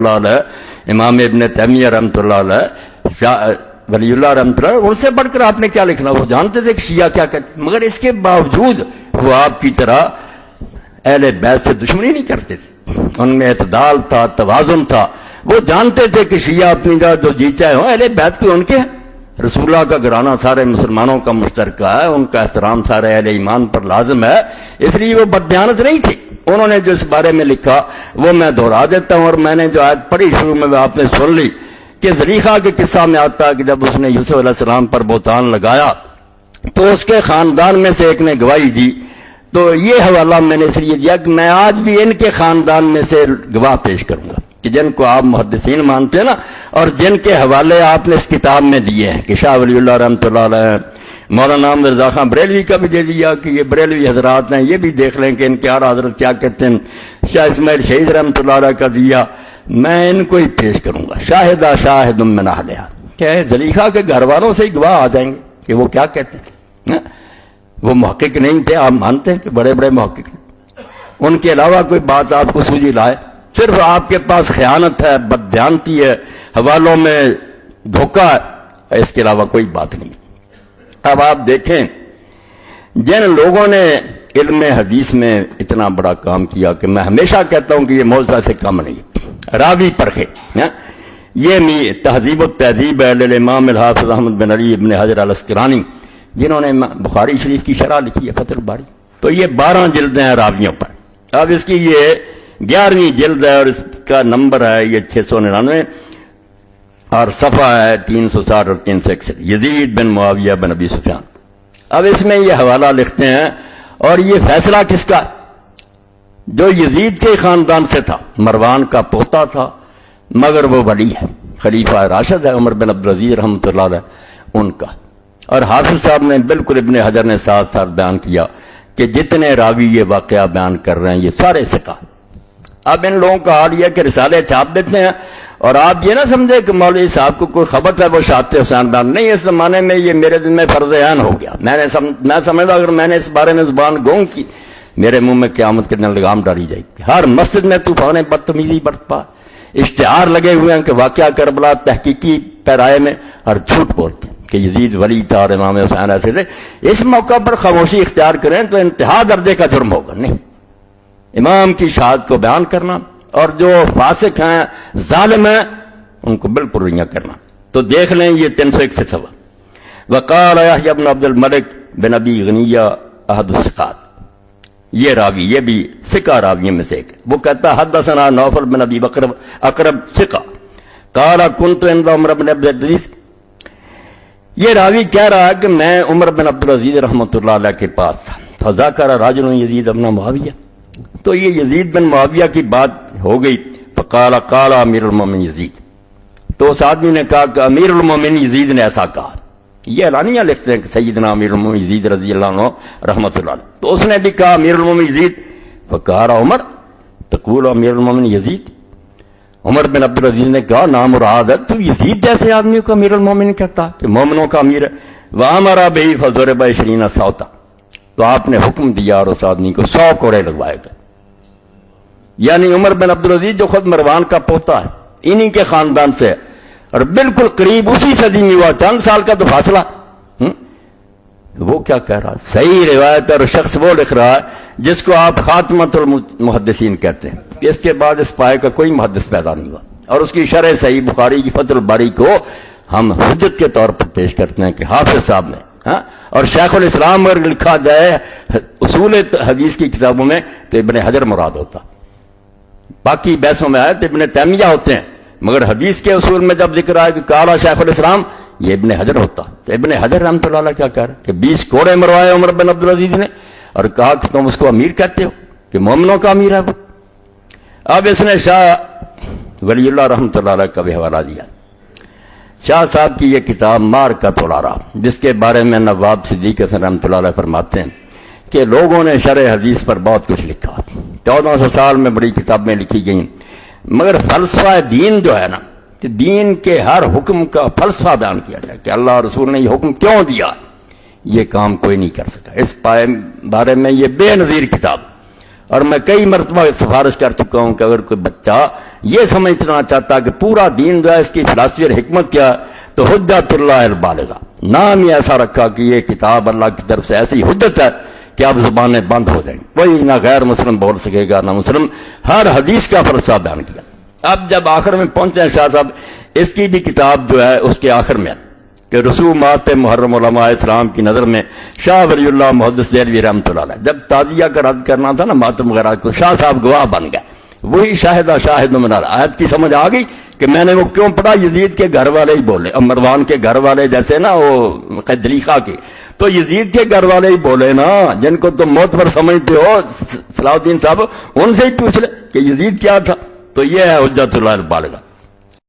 اللہ علیہ، امام ابن تیمیہ رحمۃ اللہ علیہ، ولی اللہ رحمۃ اللہ علیہ، ان سے بڑھ کر آپ نے کیا لکھنا؟ وہ جانتے تھے کہ شیعہ کیا کہتے ہیں، مگر اس کے باوجود وہ آپ کی طرح اہل بیت سے دشمنی نہیں کرتے تھے، ان میں اعتدال تھا، توازن تھا۔ وہ جانتے تھے کہ شیعہ اپنی جگہ جو جی چاہے ہوں، اہل بیت کو ان کے ہیں، رسول اللہ کا گھرانہ سارے مسلمانوں کا مشترکہ ہے، ان کا احترام سارے اہل ایمان پر لازم ہے، اس لیے وہ بددیانت نہیں تھی۔ انہوں نے جو اس بارے میں لکھا وہ میں دہرا دیتا ہوں، اور میں نے جو آیت پڑھی شروع میں آپ نے سن لی کہ زلیخا کے قصہ میں آتا ہے کہ جب اس نے یوسف علیہ السلام پر بہتان لگایا تو اس کے خاندان میں سے ایک نے گواہی دی۔ تو یہ حوالہ میں نے اس لیے دیا کہ میں آج بھی ان کے خاندان میں سے گواہ پیش کروں گا کہ جن کو آپ محدثین مانتے ہیں نا، اور جن کے حوالے آپ نے اس کتاب میں دیے ہیں کہ شاہ ولی اللہ رحمۃ اللہ علیہ، مولانا رضا خان بریلوی کا بھی دے دیا کہ یہ بریلوی حضرات ہیں، یہ بھی دیکھ لیں کہ ان کے اعلیٰ حضرت کیا کہتے ہیں، شاہ اسماعیل شہید رحمۃ اللہ علیہ کا دیا، میں ان کو ہی پیش کروں گا۔ شاہدہ شاہد من اہلہا، کیا ہے زلیخا کے گھر والوں سے ہی گواہ آ جائیں گے کہ وہ کیا کہتے ہیں۔ وہ محقق نہیں تھے، آپ مانتے ہیں کہ بڑے بڑے محقق ہیں، ان کے علاوہ کوئی بات آپ کو سوجی لائے؟ صرف آپ کے پاس خیانت ہے، بددیانتی ہے، حوالوں میں دھوکہ ہے، اس کے علاوہ کوئی بات نہیں۔ اب آپ دیکھیں جن لوگوں نے علم حدیث میں اتنا بڑا کام کیا کہ میں ہمیشہ کہتا ہوں کہ یہ موضوع سے کم نہیں، راوی پرکھے، یہ تہذیب التہذیب ہے للامام الحافظ احمد بن علی ابن حجر الاسقلانی، جنہوں نے بخاری شریف کی شرح لکھی ہے فتح الباری، تو یہ 12 جلدیں ہیں راویوں پر۔ اب اس کی یہ 11ویں جلد ہے اور اس کا نمبر ہے یہ 699 اور صفحہ ہے 360 اور 361، یزید بن معاویہ بن ابی سفیان۔ اب اس میں یہ حوالہ لکھتے ہیں، اور یہ فیصلہ کس کا؟ جو یزید کے خاندان سے تھا، مروان کا پوتا تھا، مگر وہ ولی ہے، خلیفہ راشد ہے عمر بن عبدالعزیز رحمۃ اللہ علیہ، ان کا۔ اور حافظ صاحب نے بالکل ابن حجر نے ساتھ ساتھ بیان کیا کہ جتنے راوی یہ واقعہ بیان کر رہے ہیں یہ سارے ثقہ۔ اب ان لوگوں کا حال یہ کہ رسالے چھاپ دیتے ہیں، اور آپ یہ نہ سمجھے کہ مولوی صاحب کو کوئی خبر ہے وہ شاہد حسین بیان نہیں، اس زمانے میں یہ میرے دل میں فرض عین ہو گیا۔ میں سمجھتا اگر میں نے اس بارے میں زبان گونگ کی، میرے منہ میں قیامت کے دن لگام ڈالی جائے گی۔ ہر مسجد میں طوفان بدتمیزی برپا، اشتہار لگے ہوئے ہیں کہ واقعہ کربلا تحقیقی پیرائے میں، اور جھوٹ بولتے ہیں کہ یزید ولی تھا اور امام حسین ایسے تھے۔ اس موقع پر خاموشی اختیار کریں تو انتہا درجے کا جرم ہوگا۔ نہیں، امام کی شہادت کو بیان کرنا، اور جو فاسق ہیں، ظالم ہیں، ان کو بالکل رنگا کرنا۔ تو دیکھ لیں یہ 301 سے سوا۔ وقال یحییٰ بن عبد الملک بن ابی غنیہ احد الثقات، یہ راوی، یہ بھی ثقہ راویوں میں سے ایک، وہ کہتا حدثنا نوفل بن ابی بکر اقرب ثقہ قال كنت عند عمر بن عبد العزیز، یہ راوی کہہ رہا ہے کہ میں عمر بن عبدالعزیز رحمۃ اللہ علیہ کے پاس تھا، فذکر رجل یزید بن معاویہ، تو یہ یزید بن معاویہ کی بات ہو گئی، فقال قال امیر المومنین یزید، تو اس آدمی نے کہا کہ امیر المومنین یزید نے ایسا کہا۔ یہ اعلانیہ لکھتے ہیں کہ سیدنا امیر المومنین یزید رضی اللہ عنہ رحمۃ اللہ علیہ، تو اس نے بھی کہا امیر المومنین یزید، فقال عمر تقول امیر المومنین یزید، عمر بن عبدالعزیز نے کہا نام مراد ہے تو یزید جیسے آدمی کو امیر المومنین کہتا کہ مومنوں کا امیر ہے، وامر بہ فضرب 20 صوتا، تو آپ نے حکم دیا اور اس آدمی کو 100 کوڑے لگوائے گئے۔ یعنی عمر بن عبدالعزیز جو خود مروان کا پوتا ہے، انہی کے خاندان سے، اور بالکل قریب اسی صدی میں ہوا، چند سال کا تو فاصلہ۔ وہ کیا کہہ رہا ہے؟ صحیح روایت، اور شخص وہ لکھ رہا ہے جس کو آپ خاتمۃ المحدثین کہتے ہیں، کہ اس کے بعد اس پائے کا کوئی محدث پیدا نہیں ہوا، اور اس کی شرح صحیح بخاری کی فتح الباری کو ہم حجت کے طور پر پیش کرتے ہیں کہ حافظ صاحب نے، اور شیخ الاسلام اگر لکھا جائے اصول حدیث کی کتابوں میں تو ابن حجر مراد ہوتا، باقی بحثوں میں آئے تو ابن تیمیہ ہوتے ہیں، مگر حدیث کے اصول میں جب ذکر آئے کہ قال شیخ الاسلام، یہ ابن حجر ہوتا۔ تو ابن حجر رحمۃ اللہ علیہ کیا کہہ رہے کہ 20 کوڑے مروائے عمر بن عبدالعزیز نے، اور کہا کہ تم اس کو امیر کہتے ہو، کہ مومنوں کا امیر ہے وہ۔ اب اس نے شاہ ولی اللہ رحمۃ اللہ علیہ کا بھی حوالہ دیا، شاہ صاحب کی یہ کتاب مارکۃ الآراء، جس کے بارے میں نواب صدیق حسن رحمۃ اللہ علیہ فرماتے ہیں کہ لوگوں نے شرح حدیث پر بہت کچھ لکھا، 1400 سال میں بڑی کتابیں لکھی گئیں، مگر فلسفہ دین جو ہے نا، کہ دین کے ہر حکم کا فلسفہ بیان کیا جائے کہ اللہ اور رسول نے یہ حکم کیوں دیا، یہ کام کوئی نہیں کر سکا۔ اس بارے میں یہ بے نظیر کتاب، اور میں کئی مرتبہ سفارش کر چکا ہوں کہ اگر کوئی بچہ یہ سمجھنا چاہتا کہ پورا دین جو ہے اس کی فلسفی اور حکمت کیا، تو حجت اللہ البالغہ، نام ہی ایسا رکھا کہ یہ کتاب اللہ کی طرف سے ایسی حجت ہے کہ اب زبانیں بند ہو جائیں، کوئی نہ غیر مسلم بول سکے گا نہ مسلم، ہر حدیث کا فلسفہ بیان کیا۔ اب جب آخر میں پہنچے ہیں شاہ صاحب، اس کی بھی کتاب جو ہے اس کے آخر میں کہ رسومات محرم علماء اسلام کی نظر میں شاہ ولی اللہ محدث دہلوی رحمۃ اللہ علیہ، جب تعزیہ کا رد کرنا تھا نا ماتم وغیرہ کو، شاہ صاحب گواہ بن گئے، وہی شاہد من آیت کی سمجھ آ گئی کہ میں نے وہ کیوں پڑھا، یزید کے گھر والے ہی بولے، مروان کے گھر والے جیسے نا وہ دلیقہ کے، تو یزید کے گھر والے ہی بولے نا، جن کو تم معتبر سمجھتے ہو صلاح الدین صاحب، ان سے ہی پوچھ لے کہ یزید کیا تھا۔ تو یہ ہے حجت اللہ البالغہ۔